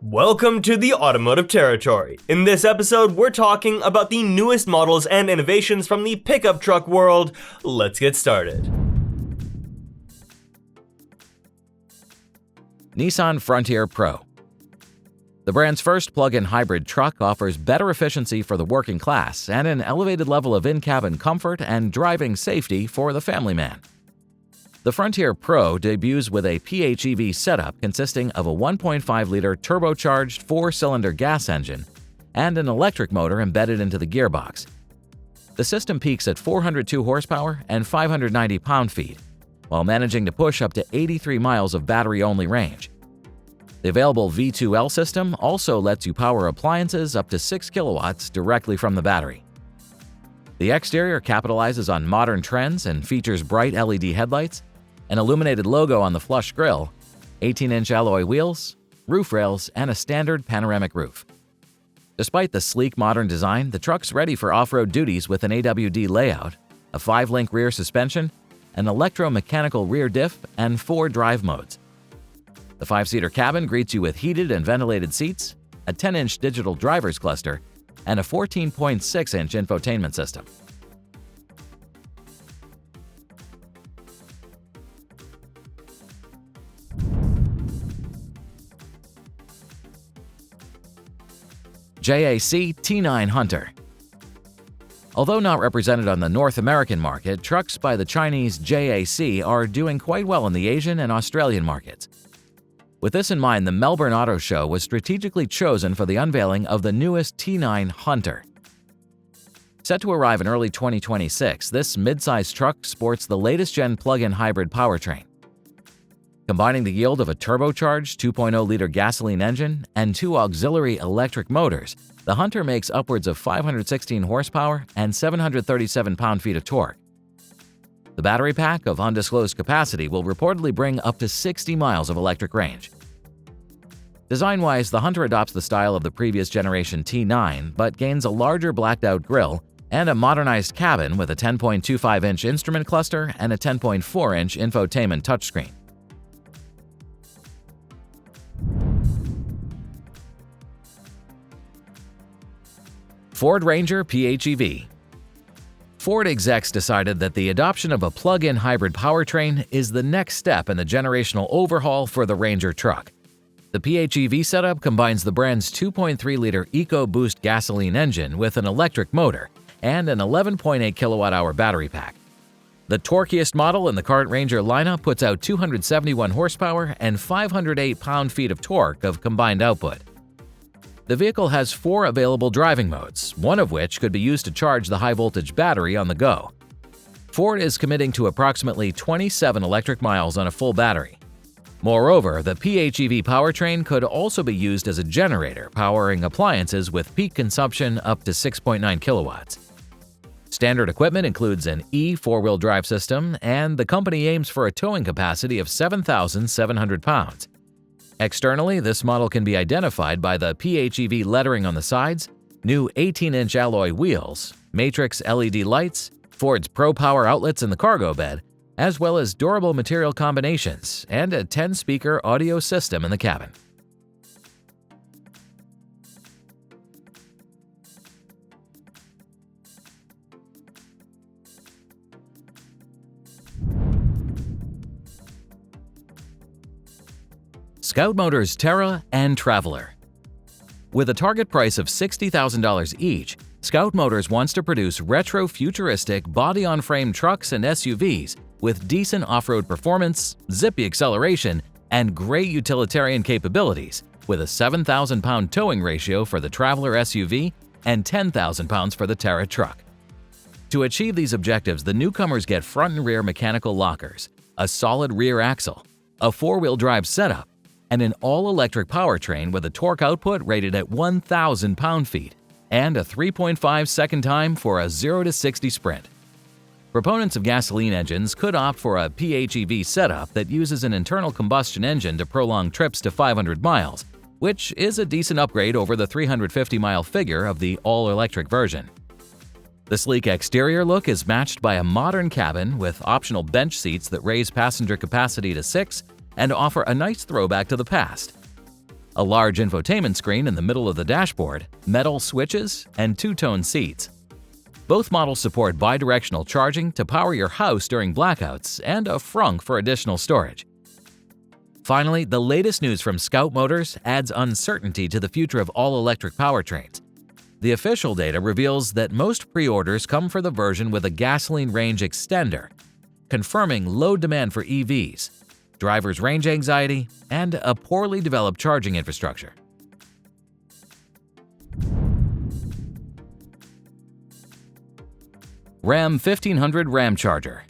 Welcome to the automotive territory. In this episode, we're talking about the newest models and innovations from the pickup truck world. Let's get started. Nissan Frontier Pro. The brand's first plug-in hybrid truck offers better efficiency for the working class and an elevated level of in-cabin comfort and driving safety for the family man. The Frontier Pro debuts with a PHEV setup consisting of a 1.5-liter turbocharged 4-cylinder gas engine and an electric motor embedded into the gearbox. The system peaks at 402 horsepower and 590 pound-feet, while managing to push up to 83 miles of battery-only range. The available V2L system also lets you power appliances up to 6 kilowatts directly from the battery. The exterior capitalizes on modern trends and features bright LED headlights, an illuminated logo on the flush grille, 18-inch alloy wheels, roof rails, and a standard panoramic roof. Despite the sleek modern design, the truck's ready for off-road duties with an AWD layout, a 5-link rear suspension, an electromechanical rear diff, and 4 drive modes. The 5-seater cabin greets you with heated and ventilated seats, a 10-inch digital driver's cluster, and a 14.6-inch infotainment system. JAC T9 Hunter. Although not represented on the North American market, trucks by the Chinese JAC are doing quite well in the Asian and Australian markets. With this in mind, the Melbourne Auto Show was strategically chosen for the unveiling of the newest T9 Hunter. Set to arrive in early 2026, this mid-sized truck sports the latest-gen plug-in hybrid powertrain. Combining the yield of a turbocharged 2.0-liter gasoline engine and 2 auxiliary electric motors, the Hunter makes upwards of 516 horsepower and 737 pound-feet of torque. The battery pack of undisclosed capacity will reportedly bring up to 60 miles of electric range. Design-wise, the Hunter adopts the style of the previous generation T9, but gains a larger blacked-out grille and a modernized cabin with a 10.25-inch instrument cluster and a 10.4-inch infotainment touchscreen. Ford Ranger PHEV. Ford execs decided that the adoption of a plug-in hybrid powertrain is the next step in the generational overhaul for the Ranger truck. The PHEV setup combines the brand's 2.3-liter EcoBoost gasoline engine with an electric motor and an 11.8 kilowatt-hour battery pack. The torquiest model in the current Ranger lineup puts out 271 horsepower and 508 pound-feet of torque of combined output. The vehicle has 4 available driving modes, one of which could be used to charge the high-voltage battery on the go. Ford is committing to approximately 27 electric miles on a full battery. Moreover, the PHEV powertrain could also be used as a generator, powering appliances with peak consumption up to 6.9 kilowatts. Standard equipment includes an E 4-wheel drive system, and the company aims for a towing capacity of 7,700 pounds. Externally, this model can be identified by the PHEV lettering on the sides, new 18-inch alloy wheels, matrix LED lights, Ford's Pro Power outlets in the cargo bed, as well as durable material combinations and a 10-speaker audio system in the cabin. Scout Motors Terra and Traveler. With a target price of $60,000 each, Scout Motors wants to produce retro-futuristic body-on-frame trucks and SUVs with decent off-road performance, zippy acceleration, and great utilitarian capabilities, with a 7,000-pound towing ratio for the Traveler SUV and 10,000 pounds for the Terra truck. To achieve these objectives, the newcomers get front and rear mechanical lockers, a solid rear axle, a 4-wheel drive setup, and an all-electric powertrain with a torque output rated at 1,000 pound-feet and a 3.5-second time for a 0 to 60 sprint. Proponents of gasoline engines could opt for a PHEV setup that uses an internal combustion engine to prolong trips to 500 miles, which is a decent upgrade over the 350-mile figure of the all-electric version. The sleek exterior look is matched by a modern cabin with optional bench seats that raise passenger capacity to 6 and offer a nice throwback to the past. a large infotainment screen in the middle of the dashboard, metal switches, and two-tone seats. Both models support bidirectional charging to power your house during blackouts and a frunk for additional storage. Finally, the latest news from Scout Motors adds uncertainty to the future of all-electric powertrains. The official data reveals that most pre-orders come for the version with a gasoline range extender, confirming low demand for EVs, drivers' range anxiety, and a poorly developed charging infrastructure. Ram 1500 Ramcharger.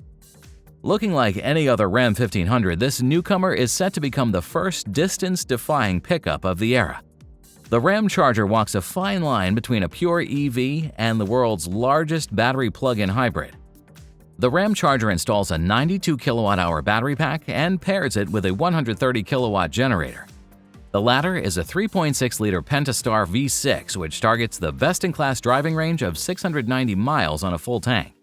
Looking like any other Ram 1500, this newcomer is set to become the first distance-defying pickup of the era. The Ramcharger walks a fine line between a pure EV and the world's largest battery plug-in hybrid. The Ramcharger installs a 92 kWh battery pack and pairs it with a 130 kW generator. The latter is a 3.6-liter Pentastar V6, which targets the best-in-class driving range of 690 miles on a full tank.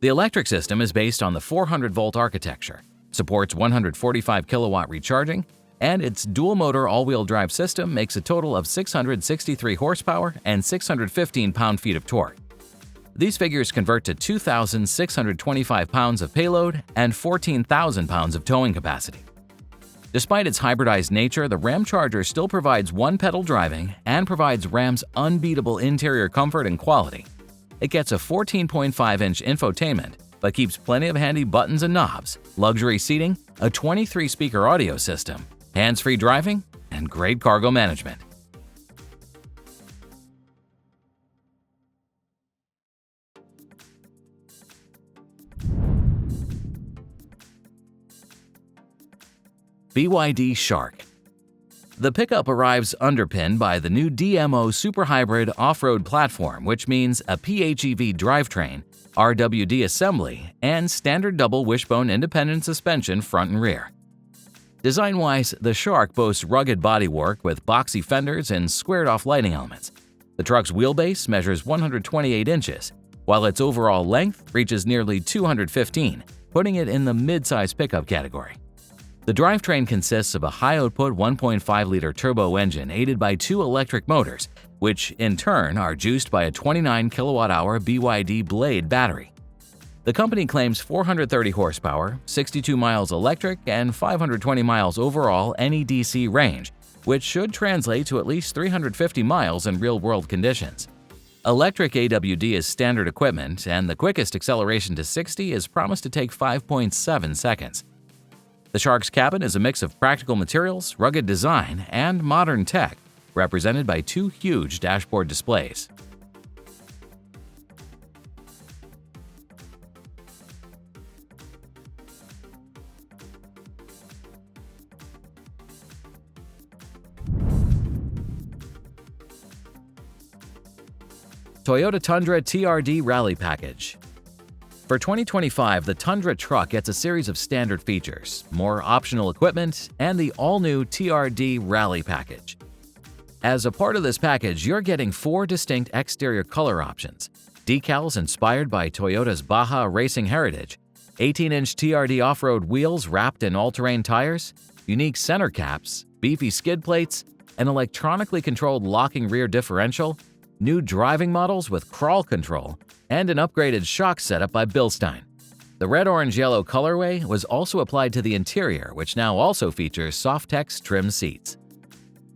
The electric system is based on the 400-volt architecture, supports 145 kW recharging, and its dual-motor all-wheel drive system makes a total of 663 horsepower and 615 pound-feet of torque. These figures convert to 2,625 pounds of payload and 14,000 pounds of towing capacity. Despite its hybridized nature, the Ramcharger still provides one-pedal driving and provides Ram's unbeatable interior comfort and quality. It gets a 14.5-inch infotainment, but keeps plenty of handy buttons and knobs, luxury seating, a 23-speaker audio system, hands-free driving, and great cargo management. BYD Shark. The pickup arrives underpinned by the new DMO Super Hybrid off-road platform, which means a PHEV drivetrain, RWD assembly, and standard double wishbone independent suspension front and rear. Design-wise, the Shark boasts rugged bodywork with boxy fenders and squared-off lighting elements. The truck's wheelbase measures 128 inches, while its overall length reaches nearly 215, putting it in the mid-size pickup category. The drivetrain consists of a high-output 1.5-liter turbo engine aided by two electric motors, which in turn are juiced by a 29 kWh BYD Blade battery. The company claims 430 horsepower, 62 miles electric, and 520 miles overall NEDC range, which should translate to at least 350 miles in real-world conditions. Electric AWD is standard equipment, and the quickest acceleration to 60 is promised to take 5.7 seconds. The Shark's cabin is a mix of practical materials, rugged design, and modern tech, represented by two huge dashboard displays. Toyota Tundra TRD Rally Package. For 2025, the Tundra truck gets a series of standard features, more optional equipment, and the all-new TRD Rally Package. As a part of this package, you're getting 4 distinct exterior color options, decals inspired by Toyota's Baja racing heritage, 18-inch TRD off-road wheels wrapped in all-terrain tires, unique center caps, beefy skid plates, an electronically controlled locking rear differential, new driving models with crawl control, and an upgraded shock setup by Bilstein. The red-orange-yellow colorway was also applied to the interior, which now also features Softex trim seats.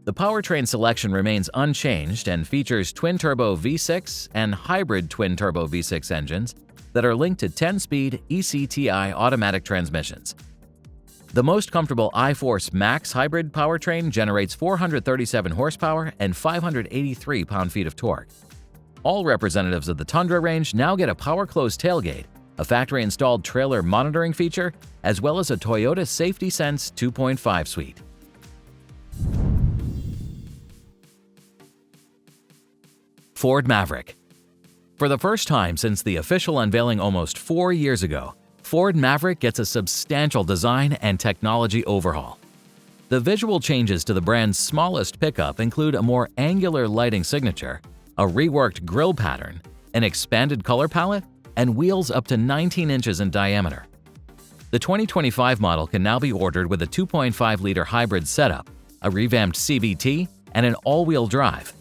The powertrain selection remains unchanged and features twin-turbo V6 and hybrid twin-turbo V6 engines that are linked to 10-speed ECTI automatic transmissions. The most comfortable iForce Max hybrid powertrain generates 437 horsepower and 583 pound-feet of torque. All representatives of the Tundra range now get a power-closed tailgate, a factory-installed trailer monitoring feature, as well as a Toyota Safety Sense 2.5 suite. Ford Maverick. For the first time since the official unveiling almost 4 years ago, Ford Maverick gets a substantial design and technology overhaul. The visual changes to the brand's smallest pickup include a more angular lighting signature, a reworked grille pattern, an expanded color palette, and wheels up to 19 inches in diameter. The 2025 model can now be ordered with a 2.5-liter hybrid setup, a revamped CVT, and an all-wheel drive.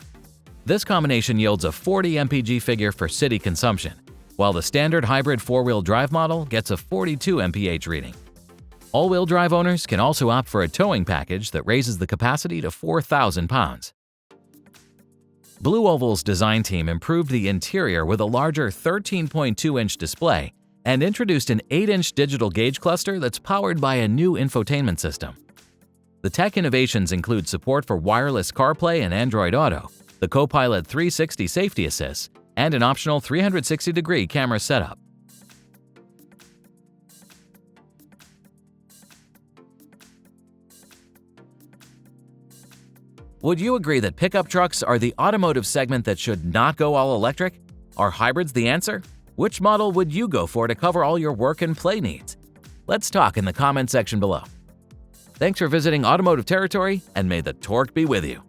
This combination yields a 40 mpg figure for city consumption, while the standard hybrid four-wheel drive model gets a 42 mph reading. All-wheel drive owners can also opt for a towing package that raises the capacity to 4,000 pounds. Blue Oval's design team improved the interior with a larger 13.2-inch display and introduced an 8-inch digital gauge cluster that's powered by a new infotainment system. The tech innovations include support for wireless CarPlay and Android Auto, the Copilot 360 safety assist, and an optional 360-degree camera setup. Would you agree that pickup trucks are the automotive segment that should not go all electric? Are hybrids the answer? Which model would you go for to cover all your work and play needs? Let's talk in the comment section below. Thanks for visiting Automotive Territory, and may the torque be with you.